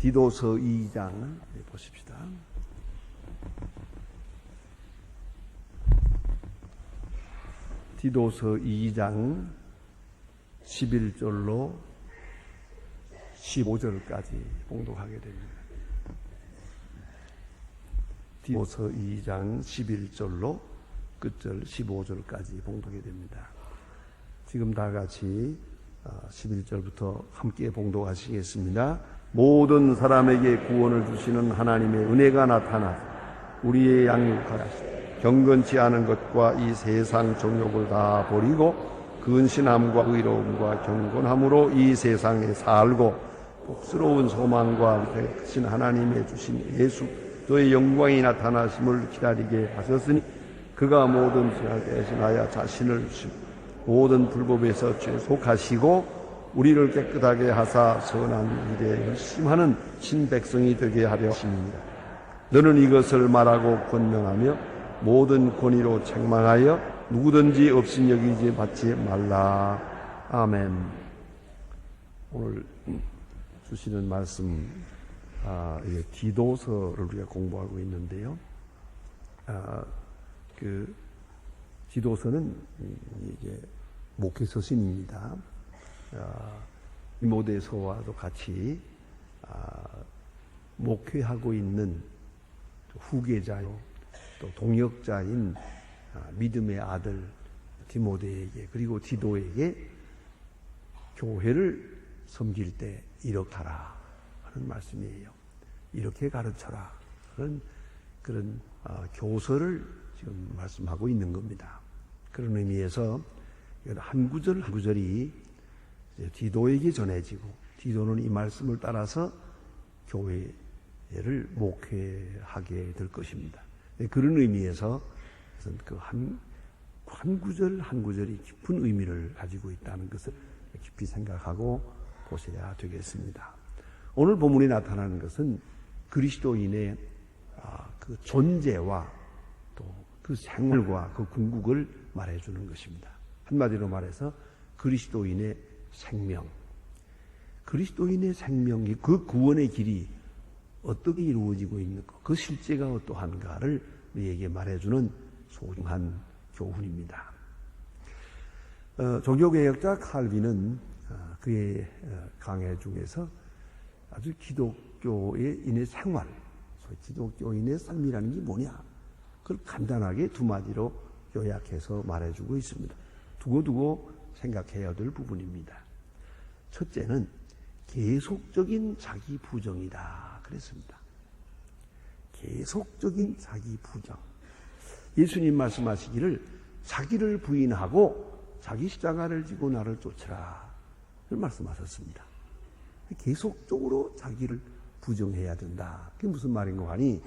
디도서 2장 보십시다. 디도서 2장 11절로 15절까지 봉독하게 됩니다. 디도서 2장 11절로 끝절 15절까지 봉독이 됩니다. 지금 다 같이 11절부터 함께 봉독하시겠습니다. 모든 사람에게 구원을 주시는 하나님의 은혜가 나타나 우리의 양육하라. 경건치 않은 것과 이 세상 정욕을 다 버리고 근신함과 의로움과 경건함으로 이 세상에 살고 복스러운 소망과 크신 하나님의 주신 예수 그의 영광이 나타나심을 기다리게 하셨으니 그가 모든 죄를 대신하여 자신을 주시고 모든 불법에서 죄속하시고 우리를 깨끗하게 하사 선한 일에 열심하는 신백성이 되게 하려 하십니다. 너는 이것을 말하고 권면하며 모든 권위로 책망하여 누구든지 업신여기지 받지 말라. 아멘. 오늘 주시는 말씀 디도서를 우리가 공부하고 있는데요. 그 디도서는 이제 목회서신입니다. 디모데서와도 같이 목회하고 있는 후계자요 또 동역자인 믿음의 아들 디모데에게 그리고 디도에게 교회를 섬길 때 이렇게 하라 하는 말씀이에요. 이렇게 가르쳐라 그런 교서를 지금 말씀하고 있는 겁니다. 그런 의미에서 한 구절 한 구절이 디도에게 전해지고 디도는 이 말씀을 따라서 교회를 목회하게 될 것입니다. 그런 의미에서 그 한 구절 한 구절이 깊은 의미를 가지고 있다는 것을 깊이 생각하고 보셔야 되겠습니다. 오늘 본문에 나타나는 것은 그리스도인의 그 존재와 또 그 생활과 그 궁극을 말해주는 것입니다. 한마디로 말해서 그리스도인의 생명, 그리스도인의 생명이 그 구원의 길이 어떻게 이루어지고 있는가, 그 실제가 어떠한가를 우리에게 말해주는 소중한 교훈입니다. 종교개혁자 칼빈은 그의 강해 중에서 아주 기독교인의 생활, 기독교인의 삶이라는 게 뭐냐, 그걸 간단하게 두 마디로 요약해서 말해주고 있습니다. 두고두고 생각해야 될 부분입니다. 첫째는 계속적인 자기 부정이다 그랬습니다. 계속적인 자기 부정. 예수님 말씀하시기를 자기를 부인하고 자기 십자가를 지고 나를 쫓으라 말씀하셨습니다. 계속적으로 자기를 부정해야 된다. 그게 무슨 말인가 하니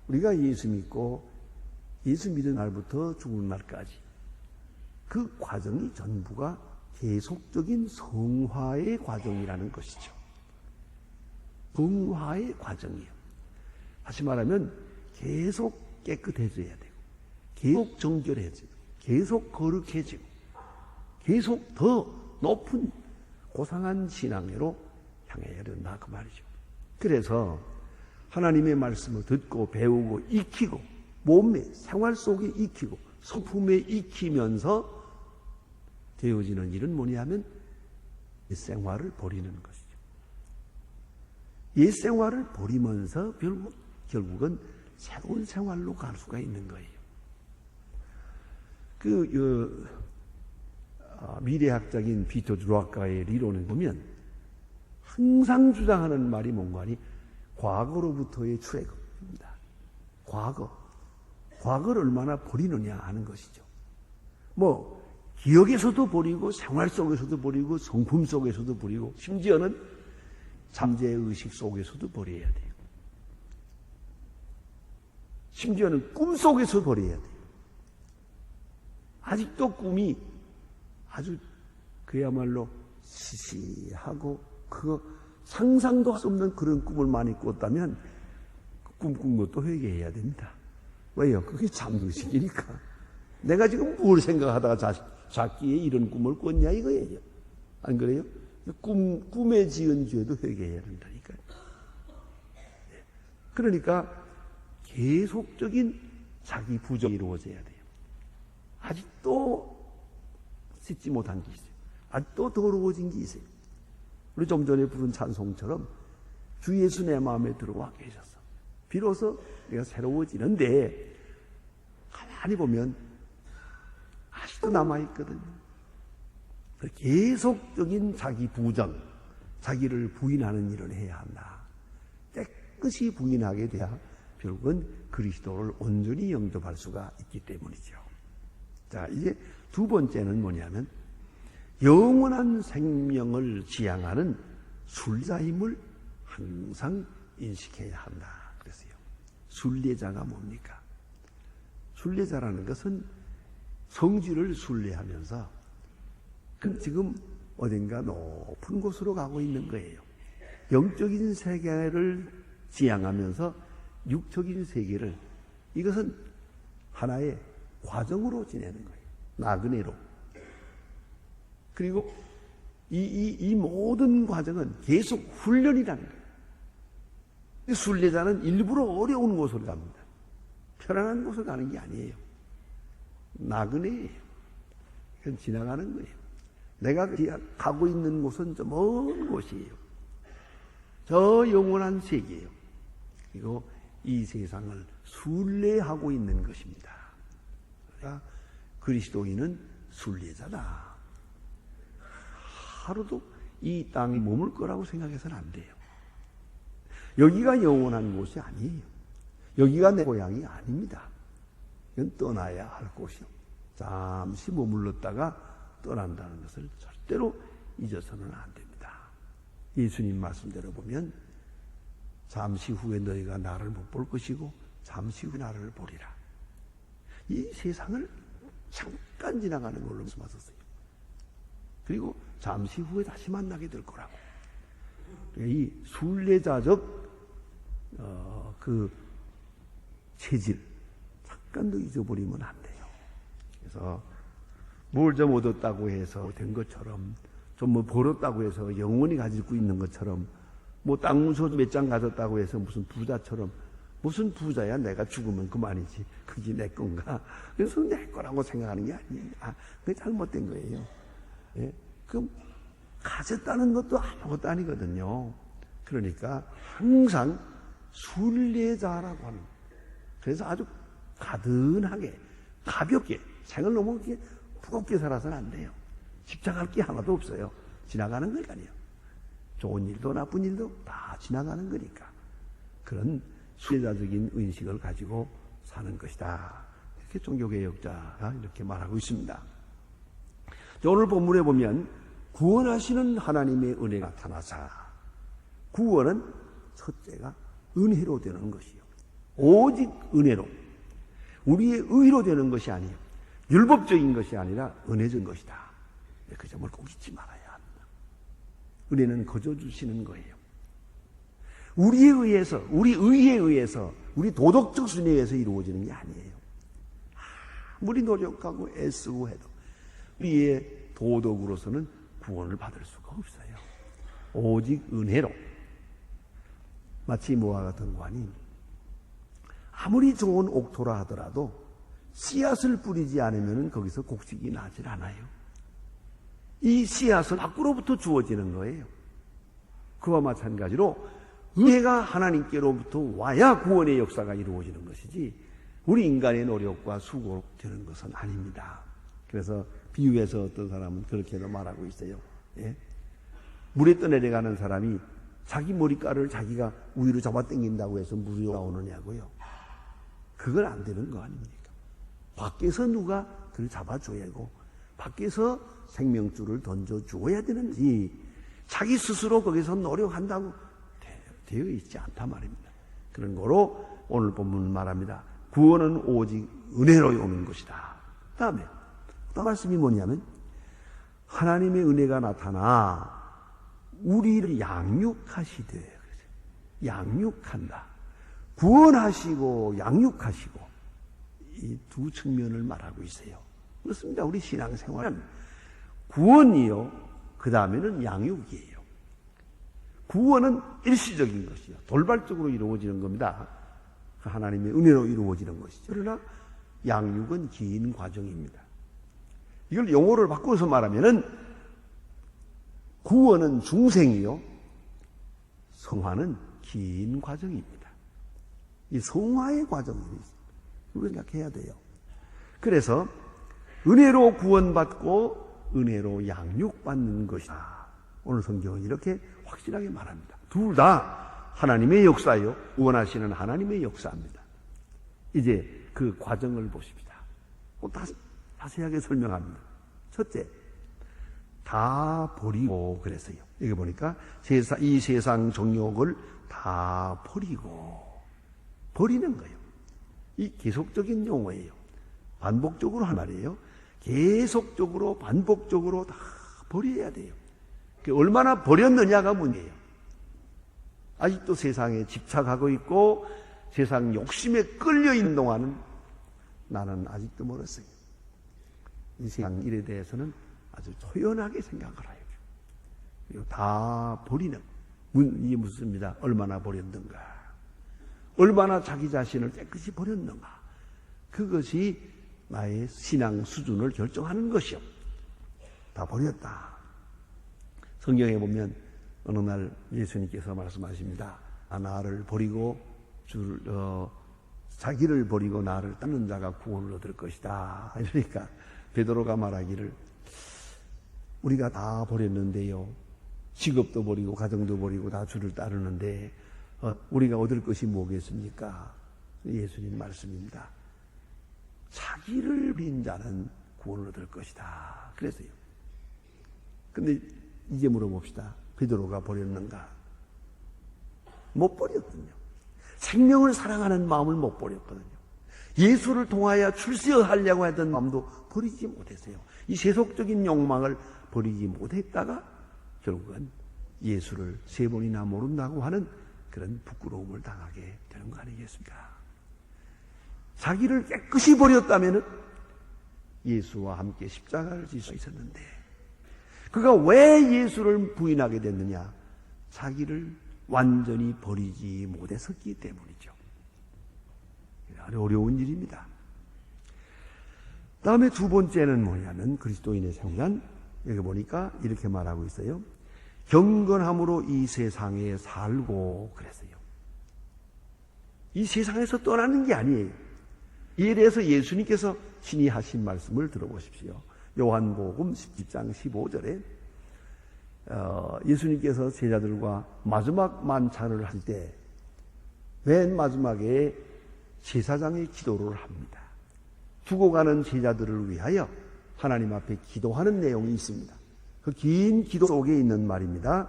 우리가 예수 믿고 예수 믿은 날부터 죽은 날까지 그 과정이 전부가 계속적인 성화의 과정이라는 것이죠. 성화의 과정이에요. 다시 말하면 계속 깨끗해져야 되고 계속 정결해지고 계속 거룩해지고 계속 더 높은 고상한 신앙으로 향해야 된다 그 말이죠. 그래서 하나님의 말씀을 듣고 배우고 익히고 몸의 생활 속에 익히고 성품에 익히면서 되어지는 일은 뭐냐면 옛생활을 버리는 것이죠. 옛생활을 버리면서 결국은 새로운 생활로 갈 수가 있는 거예요. 미래학자인 피터 드라카의 이론을 보면 항상 주장하는 말이 뭔가 하니 과거로부터의 출애굽입니다. 과거를 얼마나 버리느냐 하는 것이죠. 기억에서도 버리고 생활 속에서도 버리고 성품 속에서도 버리고 심지어는 잠재의식 속에서도 버려야 돼요. 심지어는 꿈 속에서 버려야 돼요. 아직도 꿈이 아주 그야말로 시시하고 상상도 할 수 없는 그런 꿈을 많이 꿨다면 꿈꾼 것도 회개해야 됩니다. 왜요? 그게 잠의식이니까. 내가 지금 뭘 생각하다가 자기에 이런 꿈을 꿨냐 이거예요. 안 그래요? 꿈에 지은 죄도 회개해야 된다니까요. 그러니까 계속적인 자기 부정이 이루어져야 돼요. 아직도 씻지 못한 게 있어요. 아직도 더러워진 게 있어요. 우리 좀 전에 부른 찬송처럼 주 예수 내 마음에 들어와 계셨어. 비로소 내가 새로워지는데 가만히 보면 아직도 남아있거든요. 계속적인 자기 부정, 자기를 부인하는 일을 해야 한다. 깨끗이 부인하게 돼야 결국은 그리스도를 온전히 영접할 수가 있기 때문이죠. 자, 이제 두 번째는 뭐냐면 영원한 생명을 지향하는 순례자임을 항상 인식해야 한다. 그랬어요. 순례자가 뭡니까? 순례자라는 것은 성지를 순례하면서 지금 어딘가 높은 곳으로 가고 있는 거예요. 영적인 세계를 지향하면서 육적인 세계를, 이것은 하나의 과정으로 지내는 거예요. 나그네로. 그리고 이 모든 과정은 계속 훈련이라는 거예요. 순례자는 일부러 어려운 곳을 갑니다. 편안한 곳을 가는 게 아니에요. 나그네예요. 그건 지나가는 거예요. 내가 가고 있는 곳은 저 먼 곳이에요. 저 영원한 세계예요. 그리고 이 세상을 순례하고 있는 것입니다. 그러니까 그리스도인은 순례자다. 하루도 이 땅에 머물 거라고 생각해서는 안 돼요. 여기가 영원한 곳이 아니에요. 여기가 내 고향이 아닙니다. 이건 떠나야 할 곳이요. 잠시 머물렀다가 떠난다는 것을 절대로 잊어서는 안 됩니다. 예수님 말씀대로 보면 잠시 후에 너희가 나를 못 볼 것이고 잠시 후에 나를 보리라. 이 세상을 잠깐 지나가는 걸로 말씀하셨어요. 그리고 잠시 후에 다시 만나게 될 거라고. 이 순례자적 그 체질 잠깐도 잊어버리면 안 돼요. 그래서 뭘 좀 얻었다고 해서 된 것처럼, 좀 뭐 벌었다고 해서 영원히 가지고 있는 것처럼, 뭐 땅 문서 몇 장 가졌다고 해서 무슨 부자처럼, 무슨 부자야, 내가 죽으면 그만이지, 그게 내 건가? 그래서 내 거라고 생각하는 게 아니에요. 그게 잘못된 거예요. 예? 그럼 가졌다는 것도 아무것도 아니거든요. 그러니까 항상 순례자라고 하는, 그래서 아주 가든하게 가볍게, 생을 너무 이렇게 무겁게 살아서는 안 돼요. 집착할 게 하나도 없어요. 지나가는 거니까요. 좋은 일도 나쁜 일도 다 지나가는 거니까. 그런 순례자적인 의식을 가지고 사는 것이다. 이렇게 종교개혁자가 이렇게 말하고 있습니다. 오늘 본문에 보면 구원하시는 하나님의 은혜가 나타나사, 구원은 첫째가 은혜로 되는 것이요. 오직 은혜로. 우리의 의로 되는 것이 아니에요. 율법적인 것이 아니라 은혜적인 것이다. 그 점을 꼭 잊지 말아야 합니다. 은혜는 거저 주시는 거예요. 우리에 의해서, 우리 의에 의해서, 우리 도덕적 순위에 의해서 이루어지는 게 아니에요. 아무리 노력하고 애쓰고 해도 우리의 도덕으로서는 구원을 받을 수가 없어요. 오직 은혜로. 마치 뭐와 같은 관이 아무리 좋은 옥토라 하더라도 씨앗을 뿌리지 않으면 거기서 곡식이 나질 않아요. 이 씨앗은 밖으로부터 주어지는 거예요. 그와 마찬가지로 은혜가 하나님께로부터 와야 구원의 역사가 이루어지는 것이지 우리 인간의 노력과 수고로 되는 것은 아닙니다. 그래서 비유해서 어떤 사람은 그렇게도 말하고 있어요. 예? 물에 떠내려가는 사람이 자기 머리카락을 자기가 우위로 잡아당긴다고 해서 물이 나오느냐고요. 그건 안 되는 거 아닙니까? 밖에서 누가 그를 잡아줘야 하고 밖에서 생명줄을 던져주어야 되는지 자기 스스로 거기서 노력한다고 되어 있지 않단 말입니다. 그런 거로 오늘 본문은 말합니다. 구원은 오직 은혜로 오는 것이다. 그 다음에 또 말씀이 뭐냐면 하나님의 은혜가 나타나 우리를 양육하시되, 양육한다. 구원하시고 양육하시고 이 두 측면을 말하고 있어요. 그렇습니다. 우리 신앙생활은 구원이요, 그 다음에는 양육이에요. 구원은 일시적인 것이요. 돌발적으로 이루어지는 겁니다. 하나님의 은혜로 이루어지는 것이죠. 그러나 양육은 긴 과정입니다. 이걸 용어를 바꿔서 말하면은 구원은 중생이요. 성화는 긴 과정입니다. 이 성화의 과정이 있습니다. 그걸 생각해야 돼요. 그래서 은혜로 구원받고 은혜로 양육받는 것이다. 오늘 성경은 이렇게 확실하게 말합니다. 둘 다 하나님의 역사요. 원하시는 하나님의 역사입니다. 이제 그 과정을 보십시다. 자세하게 설명합니다. 첫째, 다 버리고 그랬어요. 여기 보니까 이 세상 정욕을 다 버리고 버리는 거예요. 이 계속적인 용어예요. 반복적으로 한 말이에요. 계속적으로 반복적으로 다 버려야 돼요. 얼마나 버렸느냐가 문제예요. 아직도 세상에 집착하고 있고 세상 욕심에 끌려 있는 동안은 나는 아직도 멀었어요. 이 세상 일에 대해서는 아주 초연하게 생각을 해요. 그리고 다 버리는 이 묻습니다. 얼마나 버렸는가? 얼마나 자기 자신을 깨끗이 버렸는가? 그것이 나의 신앙 수준을 결정하는 것이요. 다 버렸다. 성경에 보면 어느 날 예수님께서 말씀하십니다. 나를 버리고 자기를 버리고 나를 따르는 자가 구원을 얻을 것이다. 이러니까 베드로가 말하기를 우리가 다 버렸는데요. 직업도 버리고 가정도 버리고 다 주를 따르는데 우리가 얻을 것이 뭐겠습니까? 예수님 말씀입니다. 자기를 버린 자는 구원을 얻을 것이다. 그래서요. 근데 이제 물어봅시다. 베드로가 버렸는가? 못 버렸거든요. 생명을 사랑하는 마음을 못 버렸거든요. 예수를 통하여 출세하려고 했던 마음도 버리지 못했어요. 이 세속적인 욕망을 버리지 못했다가 결국은 예수를 3번이나 모른다고 하는 그런 부끄러움을 당하게 되는 거 아니겠습니까? 자기를 깨끗이 버렸다면 예수와 함께 십자가를 질 수 있었는데 그가 왜 예수를 부인하게 됐느냐? 자기를 완전히 버리지 못했었기 때문이죠. 아주 어려운 일입니다. 다음에 두 번째는 뭐냐면 그리스도인의 생활. 여기 보니까 이렇게 말하고 있어요. 경건함으로 이 세상에 살고 그랬어요. 이 세상에서 떠나는 게 아니에요. 이에 대해서 예수님께서 친히 하신 말씀을 들어보십시오. 요한복음 10장 15절에 예수님께서 제자들과 마지막 만찬을 할 때 맨 마지막에 제사장의 기도를 합니다. 죽어가는 제자들을 위하여 하나님 앞에 기도하는 내용이 있습니다. 그 긴 기도 속에 있는 말입니다.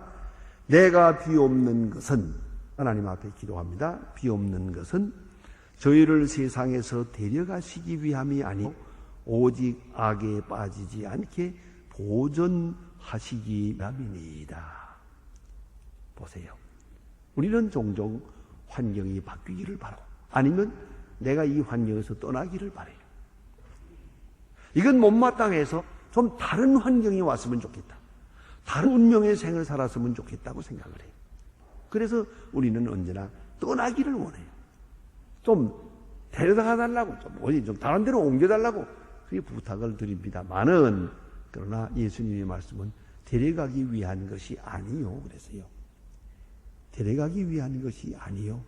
내가 비옵는 것은 하나님 앞에 기도합니다. 비옵는 것은 저희를 세상에서 데려가시기 위함이 아니오 오직 악에 빠지지 않게 보존하시기 위함이니이다. 보세요. 우리는 종종 환경이 바뀌기를 바라고 아니면 내가 이 환경에서 떠나기를 바라요. 이건 못마땅해서 좀 다른 환경이 왔으면 좋겠다. 다른 운명의 생을 살았으면 좋겠다고 생각을 해요. 그래서 우리는 언제나 떠나기를 원해요. 좀 데려다가 달라고, 좀 다른 데로 옮겨달라고 그게 부탁을 드립니다만은 그러나 예수님의 말씀은 데려가기 위한 것이 아니요. 그래서요. 데려가기 위한 것이 아니요.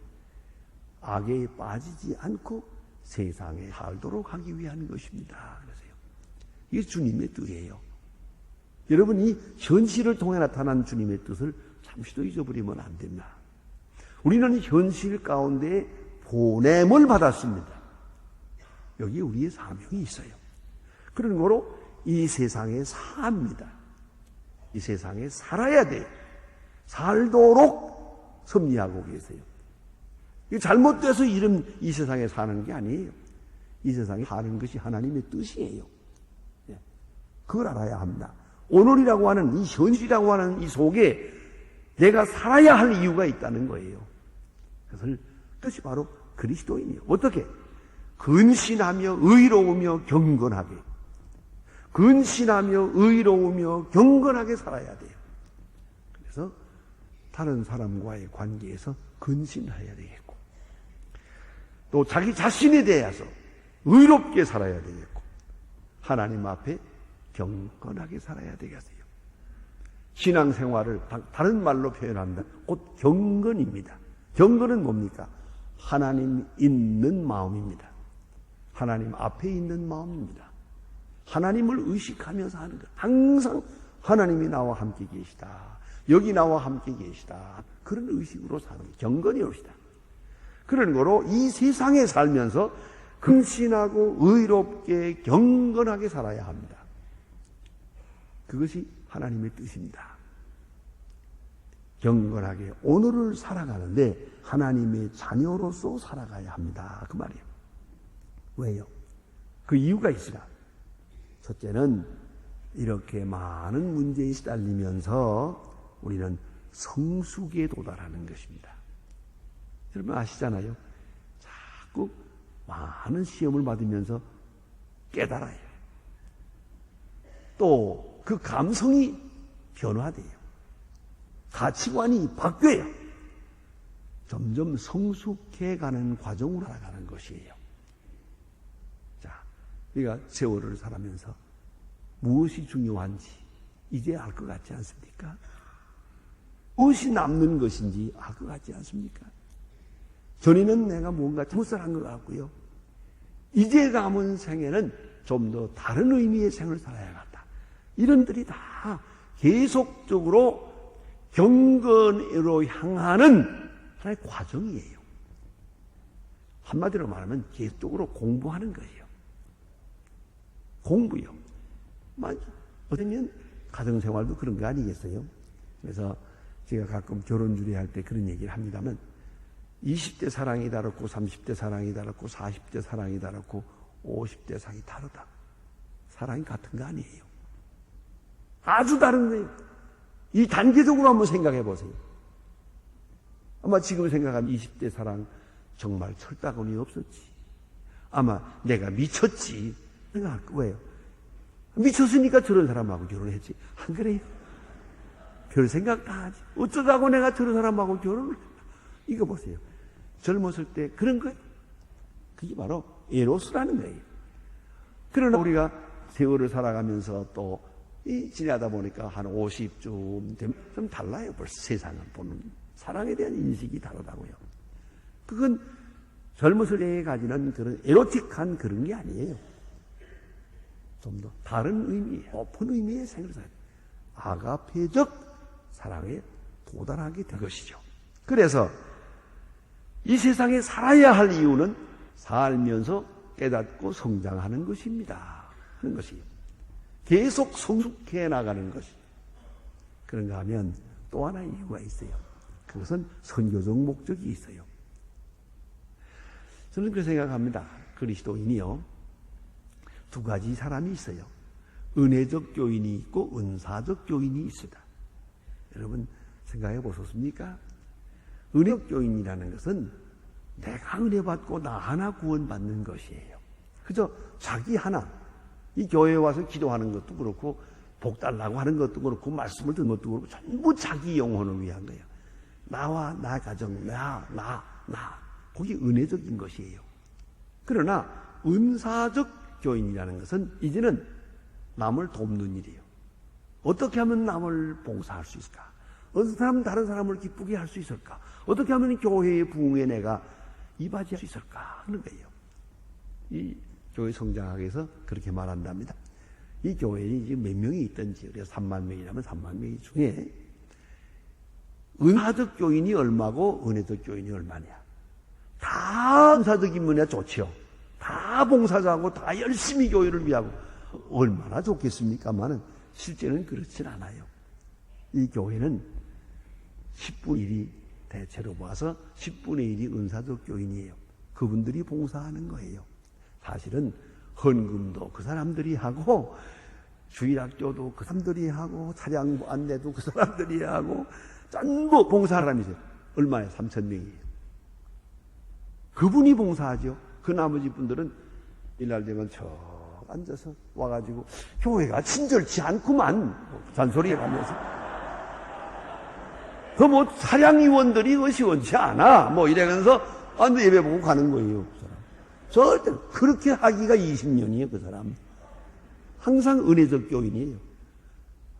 악에 빠지지 않고 세상에 살도록 하기 위한 것입니다. 그래서요. 이게 주님의 뜻이에요. 여러분 이 현실을 통해 나타난 주님의 뜻을 잠시도 잊어버리면 안 됩니다. 우리는 현실 가운데 보냄을 받았습니다. 여기 우리의 사명이 있어요. 그런 거로 이 세상에 삽니다. 이 세상에 살아야 돼요. 살도록 섭리하고 계세요. 이게 잘못돼서 이 세상에 사는 게 아니에요. 이 세상에 사는 것이 하나님의 뜻이에요. 그걸 알아야 합니다. 오늘이라고 하는 이 현실이라고 하는 이 속에 내가 살아야 할 이유가 있다는 거예요. 그것이 바로 그리스도인이에요. 어떻게? 근신하며 의로우며 경건하게. 근신하며 의로우며 경건하게 살아야 돼요. 그래서 다른 사람과의 관계에서 근신해야 되겠고, 또 자기 자신에 대해서 의롭게 살아야 되겠고, 하나님 앞에 경건하게 살아야 되겠어요. 신앙생활을 다른 말로 표현한다. 곧 경건입니다. 경건은 뭡니까? 하나님 있는 마음입니다. 하나님 앞에 있는 마음입니다. 하나님을 의식하면서 하는 것. 항상 하나님이 나와 함께 계시다. 여기 나와 함께 계시다. 그런 의식으로 사는 게 경건이 옵시다. 그런 거로 이 세상에 살면서 근신하고 의롭게 경건하게 살아야 합니다. 그것이 하나님의 뜻입니다. 경건하게 오늘을 살아가는데 하나님의 자녀로서 살아가야 합니다. 그 말이에요. 왜요? 그 이유가 있으라. 첫째는 이렇게 많은 문제에 시달리면서 우리는 성숙에 도달하는 것입니다. 여러분 아시잖아요. 자꾸 많은 시험을 받으면서 깨달아야 해요. 또 그 감성이 변화돼요. 가치관이 바뀌어요. 점점 성숙해가는 과정으로 살아가는 것이에요. 자, 우리가 세월을 살아면서 무엇이 중요한지 이제 알 것 같지 않습니까? 무엇이 남는 것인지 알 것 같지 않습니까? 전에는 내가 뭔가 잘못한 것 같고요. 이제 남은 생에는 좀 더 다른 의미의 생을 살아야겠다. 이런들이 다 계속적으로 경건으로 향하는 하나의 과정이에요. 한마디로 말하면 계속적으로 공부하는 거예요. 공부요. 어쩌면 가정생활도 그런 거 아니겠어요? 그래서 제가 가끔 결혼 주례할 때 그런 얘기를 합니다만 20대 사랑이 다르고 30대 사랑이 다르고 40대 사랑이 다르고 50대 사랑이 다르다. 사랑이 같은 거 아니에요. 아주 다른 거예요. 이 단계적으로 한번 생각해 보세요. 아마 지금 생각하면 20대 사랑 정말 철다곤이 없었지. 아마 내가 미쳤지. 생각할 거예요. 미쳤으니까 저런 사람하고 결혼했지. 안 그래요? 별 생각 다 하지. 어쩌다고 내가 저런 사람하고 결혼을 했나. 이거 보세요. 젊었을 때 그런 거예요. 그게 바로 에로스라는 거예요. 그러나 우리가 세월을 살아가면서 또 지나다 보니까 한 50쯤 되면 좀 달라요. 벌써 세상을 보는 사랑에 대한 인식이 다르다고요. 그건 젊었을 때에 가지는 그런 에로틱한 그런 게 아니에요. 좀 더 다른 의미, 높은 의미의 생을 살아요. 아가페적 사랑에 도달하게 된 것이죠. 그래서 이 세상에 살아야 할 이유는 살면서 깨닫고 성장하는 것입니다. 하는 것이에요. 계속 성숙해 나가는 것이. 그런가 하면 또 하나의 이유가 있어요. 그것은 선교적 목적이 있어요. 저는 그렇게 생각합니다. 그리스도인이요. 두 가지 사람이 있어요. 은혜적 교인이 있고 은사적 교인이 있습니다. 여러분 생각해 보셨습니까? 은혜적 교인이라는 것은 내가 은혜 받고 나 하나 구원받는 것이에요. 그저 자기 하나. 이 교회에 와서 기도하는 것도 그렇고 복 달라고 하는 것도 그렇고 말씀을 듣는 것도 그렇고 전부 자기 영혼을 위한 거예요. 나와 나 가정, 나. 그게 은혜적인 것이에요. 그러나 은사적 교인이라는 것은 이제는 남을 돕는 일이에요. 어떻게 하면 남을 봉사할 수 있을까? 어떤 사람은 다른 사람을 기쁘게 할 수 있을까? 어떻게 하면 교회의 부흥에 내가 이바지할 수 있을까? 하는 거예요. 이 교회 성장하기 위해서 그렇게 말한답니다. 이 교회에 지금 몇 명이 있든지, 우리가 3만 명이라면 3만 명 중에 은사적 교인이 얼마고 은혜적 교인이 얼마냐. 다 은사적이면 좋죠. 다 봉사자고 다 열심히 교회를 위하고 얼마나 좋겠습니까만은 실제는 그렇진 않아요. 이 교회는 10분의 1이 대체로 봐서 10분의 1이 은사적 교인이에요. 그분들이 봉사하는 거예요. 사실은 헌금도 그 사람들이 하고 주일학교도 그 사람들이 하고 차량 안내도 그 사람들이 하고 전부 봉사하는 사람이세요. 얼마에 3,000명이에요. 그분이 봉사하죠. 그 나머지 분들은 일날 되면 저 앉아서 와가지고 교회가 친절치 않구만 잔소리 하면서 그 뭐 사량의원들이 그 시원치 않아. 뭐 이래면서 예배 보고 가는 거예요. 그 사람. 절대 그렇게 하기가 20년이에요. 그 사람. 항상 은혜적 교인이에요.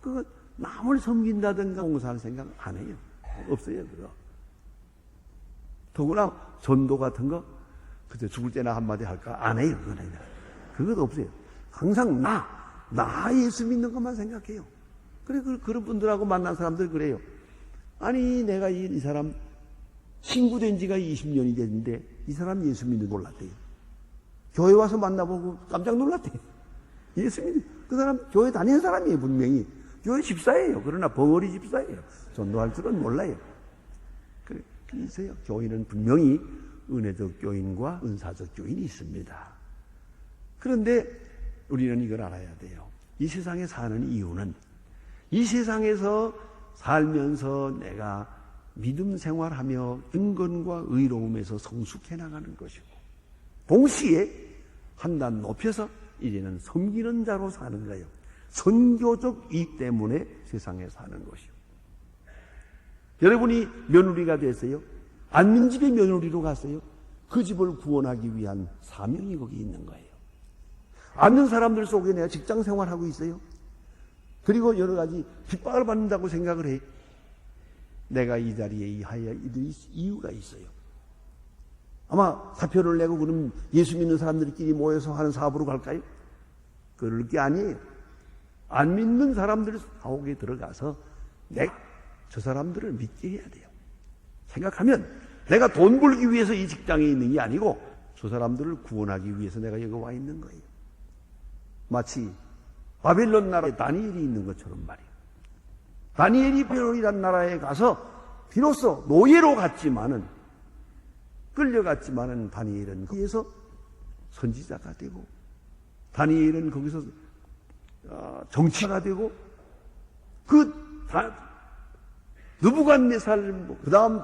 그 남을 섬긴다든가 봉사할 생각 안 해요. 없어요. 그거. 더구나 전도 같은 거 그때 죽을 때나 한마디 할까? 안 해요. 그것도 없어요. 항상 나 예수 믿는 것만 생각해요. 그래, 그런 분들하고 만난 사람들 그래요. 아니, 내가 이 사람 친구 된 지가 20년이 됐는데 이 사람 예수 믿는 줄 몰랐대요. 교회 와서 만나보고 깜짝 놀랐대요. 예수 믿는, 그 사람 교회 다니는 사람이에요, 분명히. 교회 집사예요. 그러나 벙어리 집사예요. 전도할 줄은 몰라요. 그래서요, 교인은 분명히 은혜적 교인과 은사적 교인이 있습니다. 그런데 우리는 이걸 알아야 돼요. 이 세상에 사는 이유는 이 세상에서 살면서 내가 믿음 생활하며 은근과 의로움에서 성숙해 나가는 것이고, 동시에 한 단 높여서 이제는 섬기는 자로 사는 거예요. 선교적 이익 때문에 세상에 사는 것이요. 여러분이 며느리가 됐어요. 안민집의 며느리로 갔어요. 그 집을 구원하기 위한 사명이 거기 있는 거예요. 앉는 사람들 속에 내가 직장 생활하고 있어요. 그리고 여러 가지 핍박을 받는다고 생각을 해. 내가 이 자리에 이하여 이유가 있어요. 아마 사표를 내고 그럼 예수 믿는 사람들끼리 모여서 하는 사업으로 갈까요? 그럴 게 아니에요. 안 믿는 사람들 사옥에 들어가서 저 사람들을 믿게 해야 돼요. 생각하면 내가 돈 벌기 위해서 이 직장에 있는 게 아니고 저 사람들을 구원하기 위해서 내가 여기 와 있는 거예요. 마치 바벨론 나라에 다니엘이 있는 것처럼 말이에요. 다니엘이 바벨론이라는 나라에 가서 비로소 노예로 갔지만은, 끌려갔지만은 다니엘은 거기에서 선지자가 되고, 다니엘은 거기서 정치가 되고, 느부갓네살, 그 다음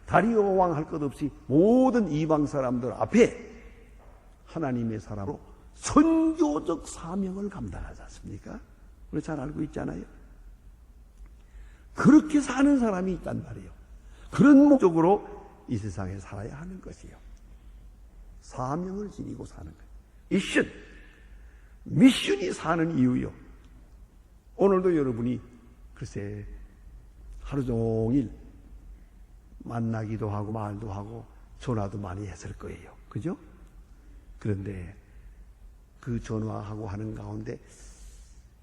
다리오 왕 할 것 없이 모든 이방 사람들 앞에 하나님의 사람으로 선교적 사명을 감당하지 않습니까? 우리 잘 알고 있잖아요. 그렇게 사는 사람이 있단 말이에요. 그런 목적으로 이 세상에 살아야 하는 것이에요. 사명을 지니고 사는 거예요. 미션이 사는 이유요. 오늘도 여러분이 글쎄 하루 종일 만나기도 하고 말도 하고 전화도 많이 했을 거예요. 그죠? 그런데 그 전화하고 하는 가운데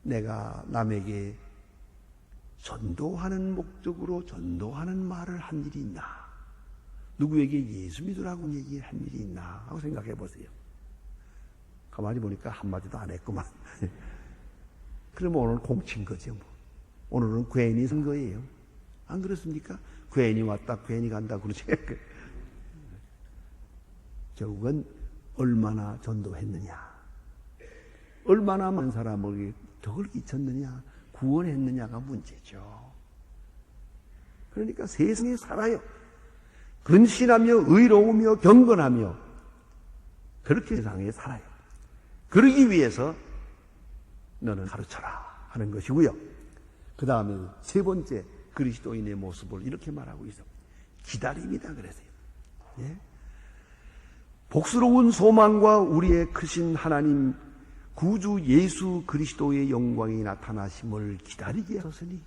내가 남에게 전도하는 목적으로 전도하는 말을 한 일이 있나? 누구에게 예수 믿으라고 얘기한 일이 있나? 하고 생각해 보세요. 가만히 보니까 한마디도 안 했구만. 그러면 오늘 공친 거죠. 뭐. 오늘은 괜히 선 거예요. 안 그렇습니까? 괜히 왔다 괜히 간다 그러지. 결국은 얼마나 전도했느냐, 얼마나 많은 사람에게 덕을 끼쳤느냐, 구원했느냐가 문제죠. 그러니까 세상에 살아요. 근신하며 의로우며 경건하며 그렇게 세상에 살아요. 그러기 위해서 너는 가르쳐라 하는 것이고요. 그 다음에 세 번째 그리스도인의 모습을 이렇게 말하고 있어. 기다림이다 그랬어요. 예? 복스러운 소망과 우리의 크신 하나님 구주 예수 그리스도의 영광이 나타나심을 기다리게 하셨으니,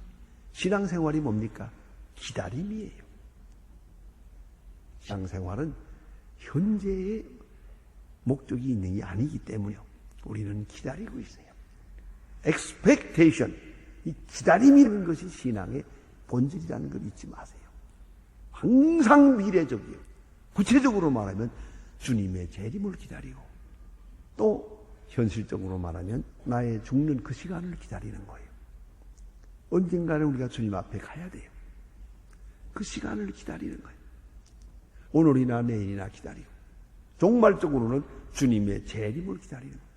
신앙생활이 뭡니까? 기다림이에요. 신앙생활은 현재의 목적이 있는 게 아니기 때문에 우리는 기다리고 있어요. expectation, 이 기다림이라는 것이 신앙의 본질이라는 걸 잊지 마세요. 항상 미래적이에요. 구체적으로 말하면 주님의 재림을 기다리고, 또 현실적으로 말하면 나의 죽는 그 시간을 기다리는 거예요. 언젠가는 우리가 주님 앞에 가야 돼요. 그 시간을 기다리는 거예요. 오늘이나 내일이나 기다리고, 종말적으로는 주님의 재림을 기다리는 거예요.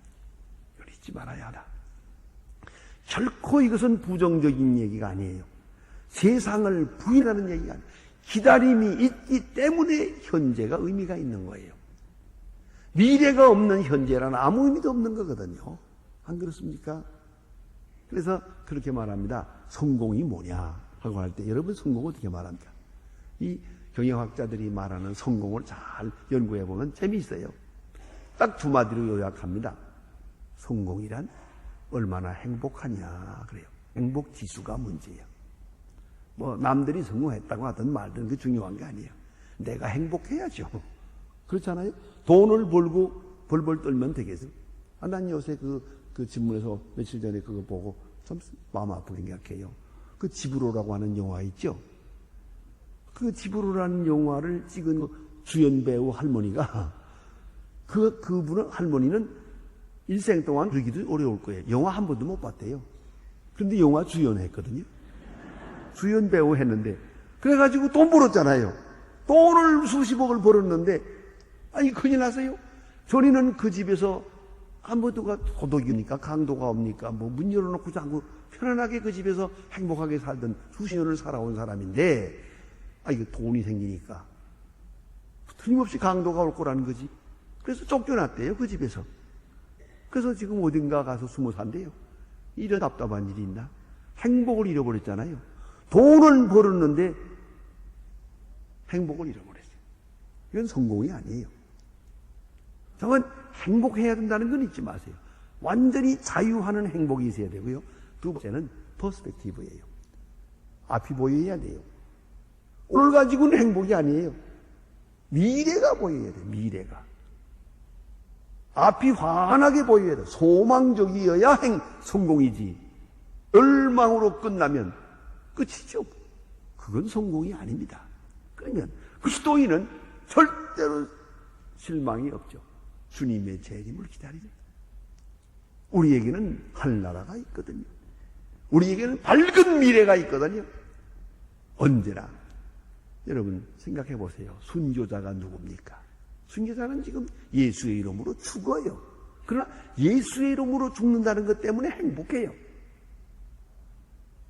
이걸 잊지 말아야 하다. 결코 이것은 부정적인 얘기가 아니에요. 세상을 부인하는 얘기가 아니에요. 기다림이 있기 때문에 현재가 의미가 있는 거예요. 미래가 없는 현재라는 아무 의미도 없는 거거든요. 안 그렇습니까? 그래서 그렇게 말합니다. 성공이 뭐냐 하고 할 때 여러분 성공 어떻게 말합니까? 이 경영학자들이 말하는 성공을 잘 연구해 보면 재미있어요. 딱 두 마디로 요약합니다. 성공이란 얼마나 행복하냐 그래요. 행복 지수가 문제예요. 뭐 남들이 성공했다고 하든 말든 그 중요한 게 아니에요. 내가 행복해야죠. 그렇잖아요. 돈을 벌고 벌벌 떨면 되겠어요. 난 요새 그 신문에서 며칠 전에 그거 보고 참 마음 아프게 생각해요. 그 집으로라고 하는 영화 있죠. 그 집으로라는 영화를 찍은 그 주연 배우 할머니가 그분은 할머니는 일생 동안 그러기도 어려울 거예요. 영화 한 번도 못 봤대요. 그런데 영화 주연했거든요. 주연 배우 했는데 그래가지고 돈 벌었잖아요. 돈을 수십억을 벌었는데 아니 큰일 났어요. 전에는 그 집에서 아무도가 도덕이니까 강도가 없니까 뭐 문 열어놓고 자고 편안하게 그 집에서 행복하게 살던 수십 년을 살아온 사람인데 이거 돈이 생기니까 틀림없이 강도가 올 거라는 거지. 그래서 쫓겨났대요 그 집에서. 그래서 지금 어딘가 가서 숨어 산대요. 이런 답답한 일이 있나? 행복을 잃어버렸잖아요. 돈을 벌었는데 행복을 잃어버렸어요. 이건 성공이 아니에요. 저건 행복해야 된다는 건 잊지 마세요. 완전히 자유하는 행복이 있어야 되고요. 두 번째는 퍼스펙티브예요. 앞이 보여야 돼요. 오늘 가지고는 행복이 아니에요. 미래가 보여야 돼요. 미래가. 앞이 환하게 보여야 돼요. 소망적이어야 성공이지. 열망으로 끝나면 끝이죠. 그건 성공이 아닙니다. 그러면 그리스도인은 절대로 실망이 없죠. 주님의 재림을 기다리는. 우리에게는 하늘나라가 있거든요. 우리에게는 밝은 미래가 있거든요. 언제나. 여러분 생각해 보세요. 순교자가 누굽니까? 순교자는 지금 예수의 이름으로 죽어요. 그러나 예수의 이름으로 죽는다는 것 때문에 행복해요.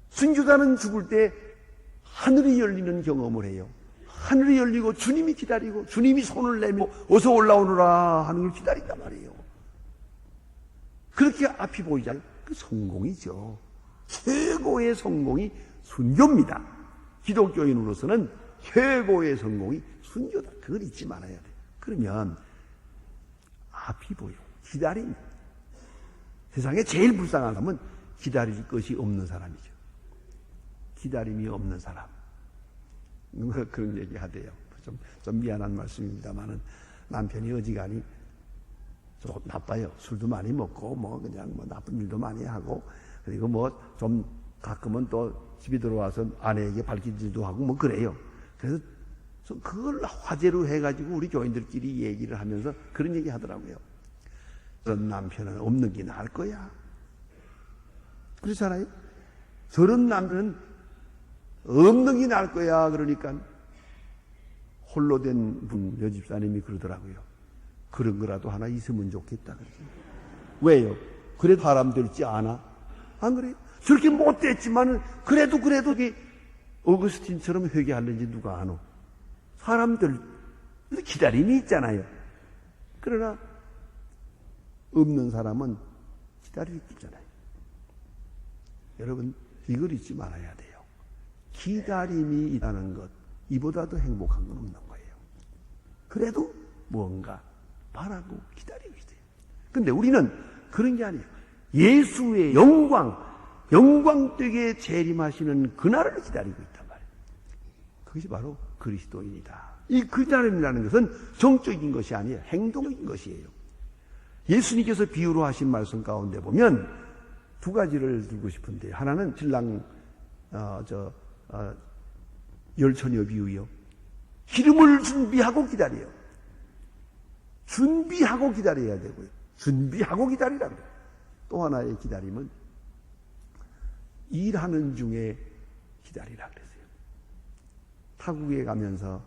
순교자는 죽을 때 하늘이 열리는 경험을 해요. 하늘이 열리고 주님이 기다리고 주님이 손을 내밀고 어서 올라오너라 하는 걸 기다린단 말이에요. 그렇게 앞이 보이잖아요. 그 성공이죠. 최고의 성공이 순교입니다. 기독교인으로서는 최고의 성공이 순교다. 그걸 잊지 말아야 돼요. 그러면 앞이 보여. 기다림. 세상에 제일 불쌍한 사람은 기다릴 것이 없는 사람이죠. 기다림이 없는 사람. 누가 그런 얘기 하대요. 좀 미안한 말씀입니다만은 남편이 어지간히 좀 나빠요. 술도 많이 먹고 그냥 나쁜 일도 많이 하고 그리고 좀 가끔은 또 집에 들어와서 아내에게 밝힐질도 하고 그래요. 그래서 그걸 화제로 해가지고 우리 교인들끼리 얘기를 하면서 그런 얘기 하더라고요. 저런 남편은 없는 게 나을 거야. 그렇잖아요. 저런 남편은 없는 게 나을 거야. 그러니까 홀로 된 분 여집사님이 그러더라고요. 그런 거라도 하나 있으면 좋겠다. 그러죠. 왜요? 그래도 사람 될지 아나? 안 그래요? 저렇게 못됐지만은 그래도 어거스틴처럼 회개하는지 누가 아노? 사람들 기다림이 있잖아요. 그러나 없는 사람은 기다릴 게 있잖아요. 여러분 이걸 잊지 말아야 돼요. 기다림이 있다는 것, 이보다 더 행복한 건 없는 거예요. 그래도 뭔가 바라고 기다리고 있어요. 근데 우리는 그런 게 아니에요. 예수의 영광되게 재림하시는 그날을 기다리고 있단 말이에요. 그것이 바로 그리스도인이다. 이 기다림이라는 것은 정적인 것이 아니에요. 행동적인 것이에요. 예수님께서 비유로 하신 말씀 가운데 보면 두 가지를 들고 싶은데, 하나는 신랑 열처녀 비유요. 기름을 준비하고 기다려요. 준비하고 기다려야 되고요. 준비하고 기다리라고 해요. 또 하나의 기다림은 일하는 중에 기다리라 그랬어요. 타국에 가면서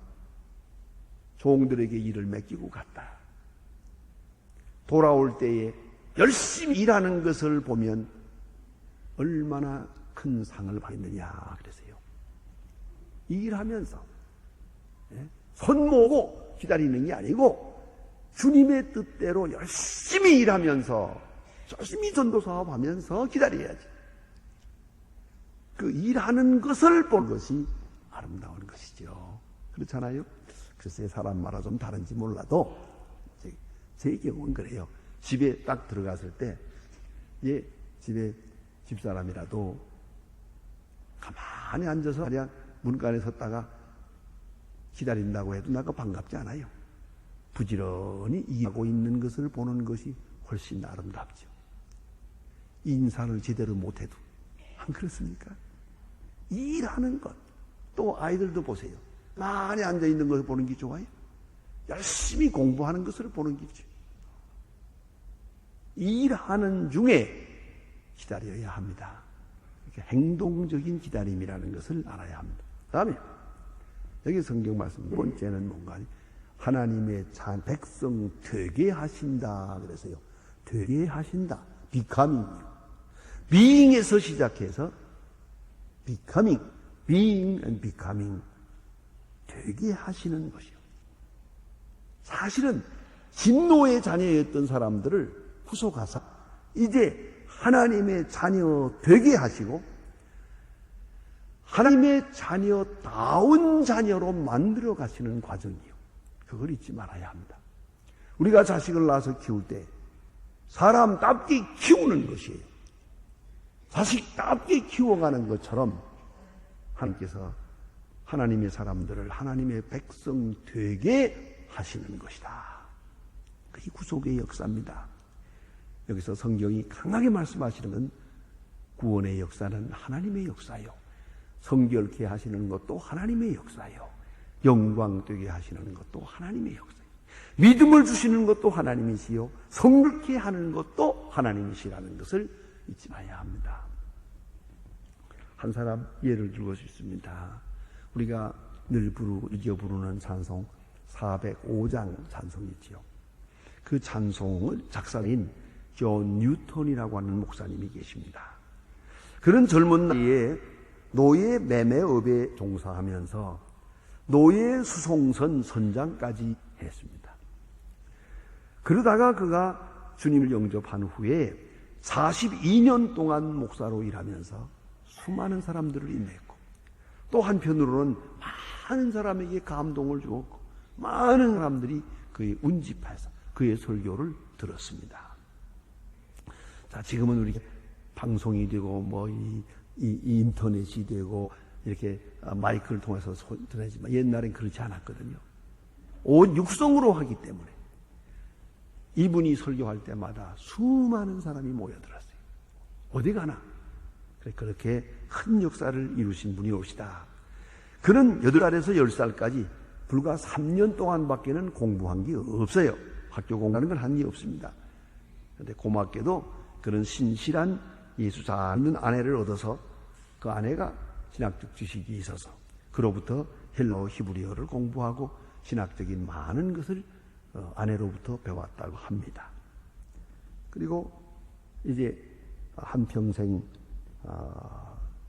종들에게 일을 맡기고 갔다. 돌아올 때에 열심히 일하는 것을 보면 얼마나 큰 상을 받느냐 그랬어요. 일하면서 손 모으고 기다리는 게 아니고 주님의 뜻대로 열심히 일하면서 열심히 전도 사업하면서 기다려야지. 그 일하는 것을 본 것이 아름다운 것이죠. 그렇잖아요? 글쎄 사람 말아 좀 다른지 몰라도 제 경우는 그래요. 집에 딱 들어갔을 때 집에 집사람이라도 가만히 앉아서 그냥 문간에 섰다가 기다린다고 해도 나가 반갑지 않아요. 부지런히 일하고 있는 것을 보는 것이 훨씬 아름답죠. 인사를 제대로 못해도. 안 그렇습니까? 일하는 것. 또 아이들도 보세요. 많이 앉아있는 것을 보는 게 좋아요. 열심히 공부하는 것을 보는 게 좋아요. 일하는 중에 기다려야 합니다. 행동적인 기다림이라는 것을 알아야 합니다. 그 다음에 여기 성경 말씀 두 번째는 뭔가 하나님의 백성 되게 하신다 그래서요. 되게 하신다. becoming이요. being에서 시작해서 becoming, being and becoming 되게 하시는 것이요. 사실은 진노의 자녀였던 사람들을 후속하사 이제 하나님의 자녀 되게 하시고 하나님의 자녀다운 자녀로 만들어 가시는 과정이요. 그걸 잊지 말아야 합니다. 우리가 자식을 낳아서 키울 때 사람답게 키우는 것이에요. 자식답게 키워가는 것처럼 하나님께서 하나님의 사람들을 하나님의 백성 되게 하시는 것이다. 그게 구속의 역사입니다. 여기서 성경이 강하게 말씀하시는 건 구원의 역사는 하나님의 역사요. 성결케 하시는 것도 하나님의 역사요. 영광 되게 하시는 것도 하나님의 역사요. 믿음을 주시는 것도 하나님이시요. 성결케 하는 것도 하나님이시라는 것을 잊지 마야 합니다. 한 사람 예를 들고 싶습니다. 우리가 늘 즐겨 부르는 찬송 405장 찬송이지요. 그 찬송을 작사인 존 뉴턴이라고 하는 목사님이 계십니다. 그런 젊은 나이에 노예 매매업에 종사하면서 노예 수송선 선장까지 했습니다. 그러다가 그가 주님을 영접한 후에 42년 동안 목사로 일하면서 수많은 사람들을 인도했고 또 한편으로는 많은 사람에게 감동을 주었고 많은 사람들이 그의 운집해서 그의 설교를 들었습니다. 자, 지금은 우리 방송이 되고 이 인터넷이 되고 이렇게 마이크를 통해서 들으지만 옛날엔 그렇지 않았거든요. 온 육성으로 하기 때문에 이분이 설교할 때마다 수많은 사람이 모여들었어요. 어디 가나 그렇게 큰 역사를 이루신 분이 오시다. 그는 8살에서 10살까지 불과 3년 동안밖에는 공부한 게 없어요. 학교 공부하는 건 한 게 없습니다. 그런데 고맙게도 그런 신실한 예수 잘 믿는 아내를 얻어서 그 아내가 신학적 지식이 있어서 그로부터 헬라어 히브리어를 공부하고 신학적인 많은 것을 아내로부터 배웠다고 합니다. 그리고 이제 한평생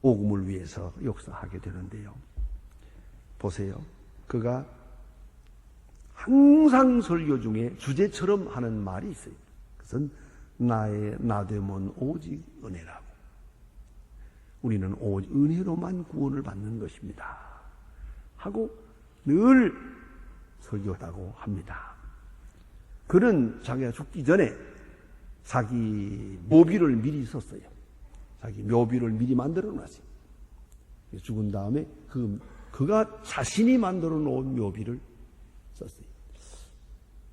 복음을 위해서 역사하게 되는데요. 보세요. 그가 항상 설교 중에 주제처럼 하는 말이 있어요. 그것은 나 되면 오직 은혜라고. 우리는 오직 은혜로만 구원을 받는 것입니다. 하고 늘 설교하다고 합니다. 그는 자기가 죽기 전에 자기 묘비를 미리 썼어요. 자기 묘비를 미리 만들어 놨어요. 죽은 다음에 그가 자신이 만들어 놓은 묘비를 썼어요.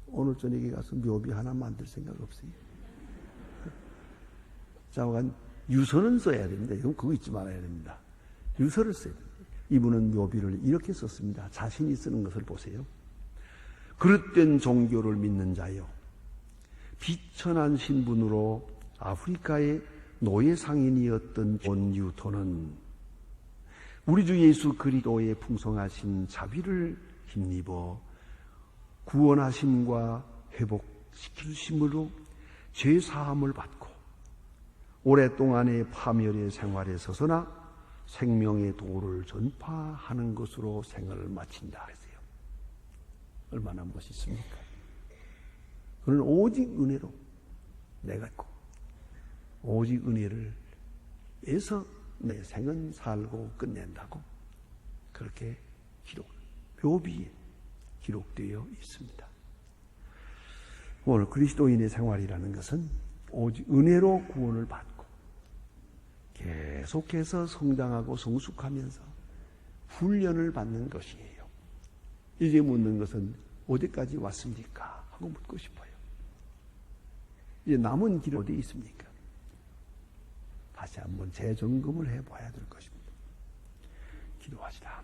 오늘 저녁에 가서 묘비 하나 만들 생각 없어요? 자관 유서는 써야 됩니다. 이건 그거 잊지 말아야 됩니다. 유서를 써야 됩니다. 이분은 묘비를 이렇게 썼습니다. 자신이 쓰는 것을 보세요. 그릇된 종교를 믿는 자여, 비천한 신분으로 아프리카의 노예 상인이었던 존 뉴턴은 우리 주 예수 그리스도의 풍성하신 자비를 힘입어 구원하심과 회복시키심으로 죄 사함을 받고 오랫동안의 파멸의 생활에 서서나 생명의 도를 전파하는 것으로 생을 마친다 했어요. 얼마나 멋있습니까? 그는 오직 은혜로 내가 있고 오직 은혜를 위해서 내 생은 살고 끝낸다고 그렇게 묘비에 기록되어 있습니다. 오늘 그리스도인의 생활이라는 것은 오직 은혜로 구원을 받고 계속해서 성장하고 성숙하면서 훈련을 받는 것이에요. 이제 묻는 것은 어디까지 왔습니까? 하고 묻고 싶어요. 이제 남은 길이 어디 있습니까? 다시 한번 재점검을 해봐야 될 것입니다. 기도하시다.